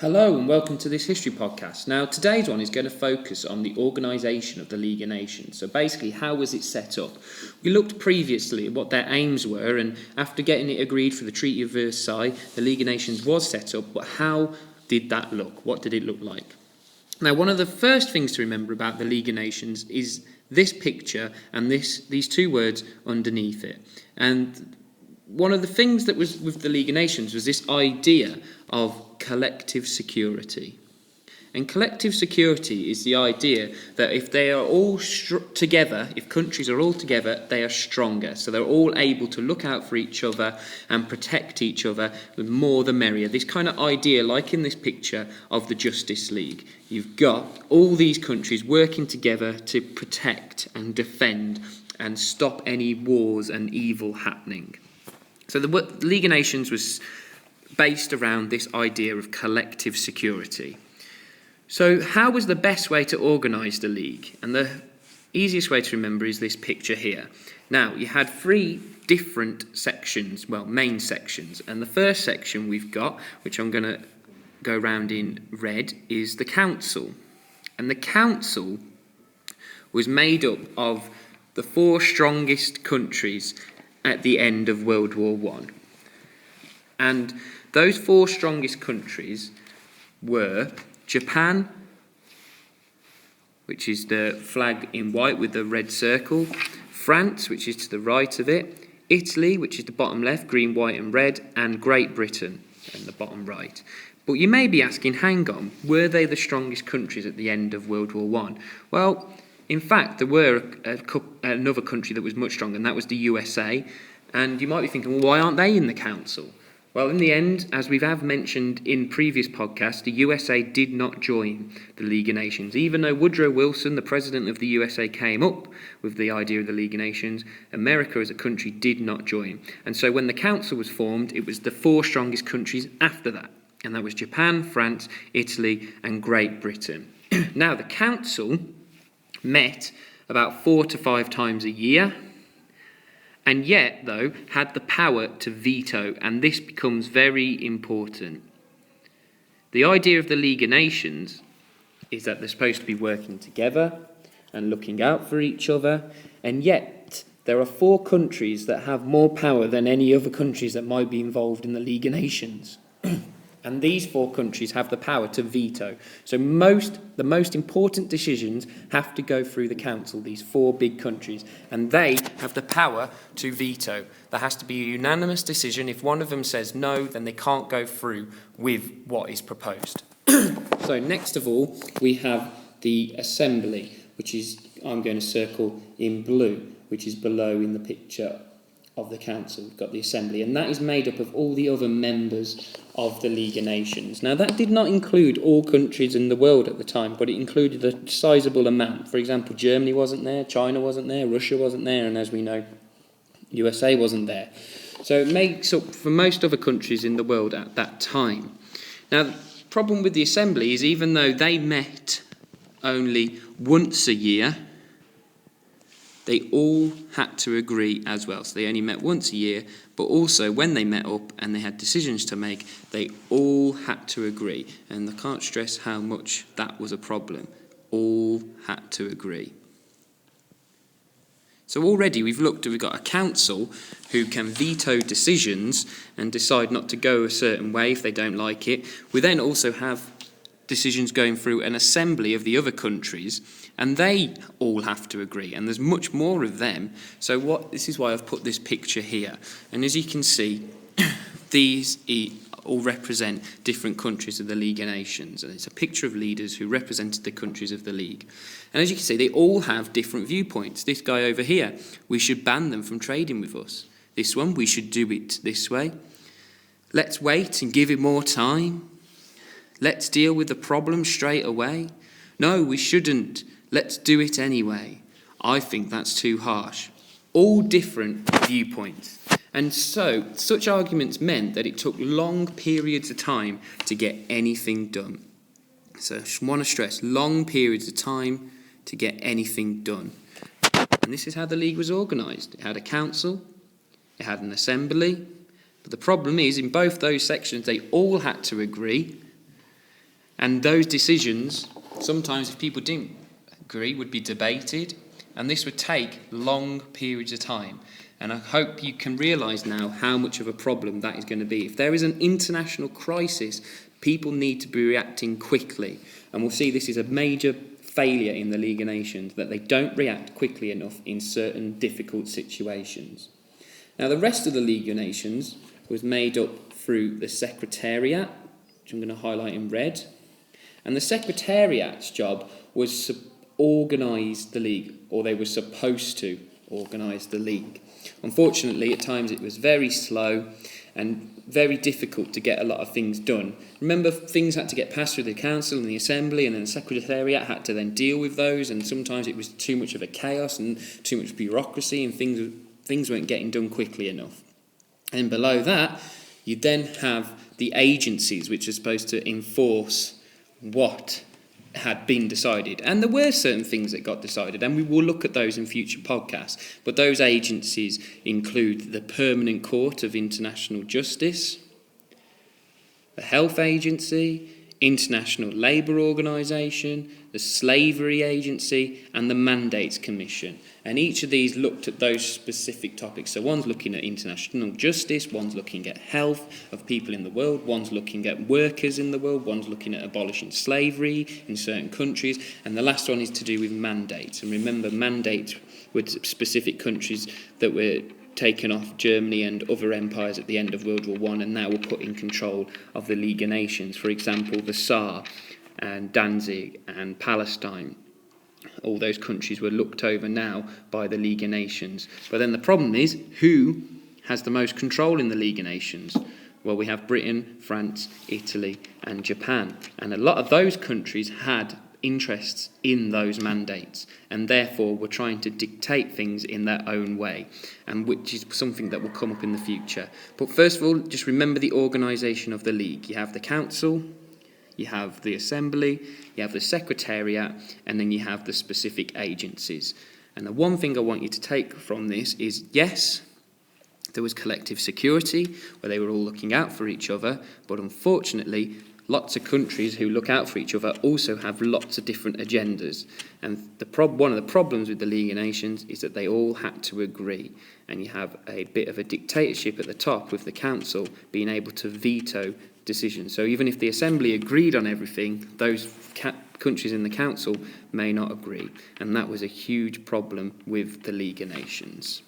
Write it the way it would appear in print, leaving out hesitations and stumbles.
Hello and welcome to this history podcast. Now today's one is going to focus on the organisation of the League of Nations. So basically, how was it set up? We looked previously at what their aims were, and after getting it agreed for the Treaty of Versailles, the League of Nations was set up, but how did that look? What did it look like? Now, one of the first things to remember about the League of Nations is this picture and these two words underneath it. And one of the things that was with the League of Nations was this idea of collective security. And collective security is the idea that if they are all together, if countries are all together, they are stronger. So they're all able to look out for each other and protect each other. The more the merrier. This kind of idea, like in this picture of the Justice League. You've got all these countries working together to protect and defend and stop any wars and evil happening. So the League of Nations was based around this idea of collective security. So how was the best way to organise the League? And the easiest way to remember is this picture here. Now, you had three different sections, main sections. And the first section we've got, which I'm going to go around in red, is the Council. And the Council was made up of the four strongest countries at the end of World War I. And those four strongest countries were Japan, which is the flag in white with the red circle, France, which is to the right of it, Italy, which is the bottom left, green, white and red, and Great Britain in the bottom right. But you may be asking, hang on, were they the strongest countries at the end of World War I? Well, in fact, there were another country that was much stronger, and that was the USA. And you might be thinking, well, why aren't they in the Council? Well, in the end, as we have mentioned in previous podcasts, the USA did not join the League of Nations. Even though Woodrow Wilson, the president of the USA, came up with the idea of the League of Nations, America as a country did not join. And so when the Council was formed, it was the four strongest countries after that. And that was Japan, France, Italy, and Great Britain. Now, the Council met about 4 to 5 times a year, and yet, though, had the power to veto, and this becomes very important. The idea of the League of Nations is that they're supposed to be working together and looking out for each other, and yet there are 4 countries that have more power than any other countries that might be involved in the League of Nations. And these 4 countries have the power to veto. So the most important decisions have to go through the Council, these 4 big countries. And they have the power to veto. There has to be a unanimous decision. If one of them says no, then they can't go through with what is proposed. So next of all, we have the Assembly, which is, I'm going to circle in blue, which is below in the picture of the Council. We've got the Assembly, and that is made up of all the other members of the League of Nations. Now, that did not include all countries in the world at the time, but it included a sizable amount. For example, Germany wasn't there, China wasn't there, Russia wasn't there, and as we know, USA wasn't there. So it makes up for most other countries in the world at that time. Now, the problem with the Assembly is even though they met only once a year, they all had to agree as well. So they only met once a year, but also when they met up and they had decisions to make, they all had to agree. And I can't stress how much that was a problem. All had to agree. So already we've got a council who can veto decisions and decide not to go a certain way if they don't like it. We then also have decisions going through an assembly of the other countries, and they all have to agree, and there's much more of them. So this is why I've put this picture here. And as you can see, these all represent different countries of the League of Nations, and it's a picture of leaders who represented the countries of the League. And as you can see, they all have different viewpoints. This guy over here, we should ban them from trading with us. This one, we should do it this way. Let's wait and give it more time. Let's deal with the problem straight away. No, we shouldn't. Let's do it anyway. I think that's too harsh. All different viewpoints. And so, such arguments meant that it took long periods of time to get anything done. So, I just want to stress, long periods of time to get anything done. And this is how the League was organised. It had a council, it had an assembly. But the problem is, in both those sections, they all had to agree. And those decisions, sometimes if people didn't agree, would be debated, and this would take long periods of time. And I hope you can realise now how much of a problem that is going to be. If there is an international crisis, people need to be reacting quickly. And we'll see this is a major failure in the League of Nations, that they don't react quickly enough in certain difficult situations. Now, the rest of the League of Nations was made up through the Secretariat, which I'm going to highlight in red. And the Secretariat's job was to organise the League, or they were supposed to organise the League. Unfortunately, at times it was very slow and very difficult to get a lot of things done. Remember, things had to get passed through the Council and the Assembly, and then the Secretariat had to then deal with those, and sometimes it was too much of a chaos and too much bureaucracy, and things weren't getting done quickly enough. And below that, you then have the agencies, which are supposed to enforce what had been decided. And there were certain things that got decided, and we will look at those in future podcasts. But those agencies include the Permanent Court of International Justice, the Health Agency, International Labour Organisation, the Slavery Agency, and the Mandates Commission. And each of these looked at those specific topics. So one's looking at international justice, one's looking at health of people in the world, one's looking at workers in the world, one's looking at abolishing slavery in certain countries, and the last one is to do with mandates. And remember, mandates were specific countries that were taken off Germany and other empires at the end of World War I, and now were put in control of the League of Nations. For example, the Saar and Danzig and Palestine. All those countries were looked over now by the League of Nations. But then the problem is, who has the most control in the League of Nations? Well, we have Britain, France, Italy, and Japan. And a lot of those countries had interests in those mandates, and therefore were trying to dictate things in their own way, and which is something that will come up in the future. But first of all, just remember the organisation of the League. You have the Council, you have the Assembly, you have the Secretariat, and then you have the specific agencies. And the one thing I want you to take from this is, yes, there was collective security, where they were all looking out for each other, but unfortunately, lots of countries who look out for each other also have lots of different agendas. And one of the problems with the League of Nations is that they all had to agree. And you have a bit of a dictatorship at the top, with the Council being able to veto decisions. So even if the Assembly agreed on everything, those countries in the Council may not agree. And that was a huge problem with the League of Nations.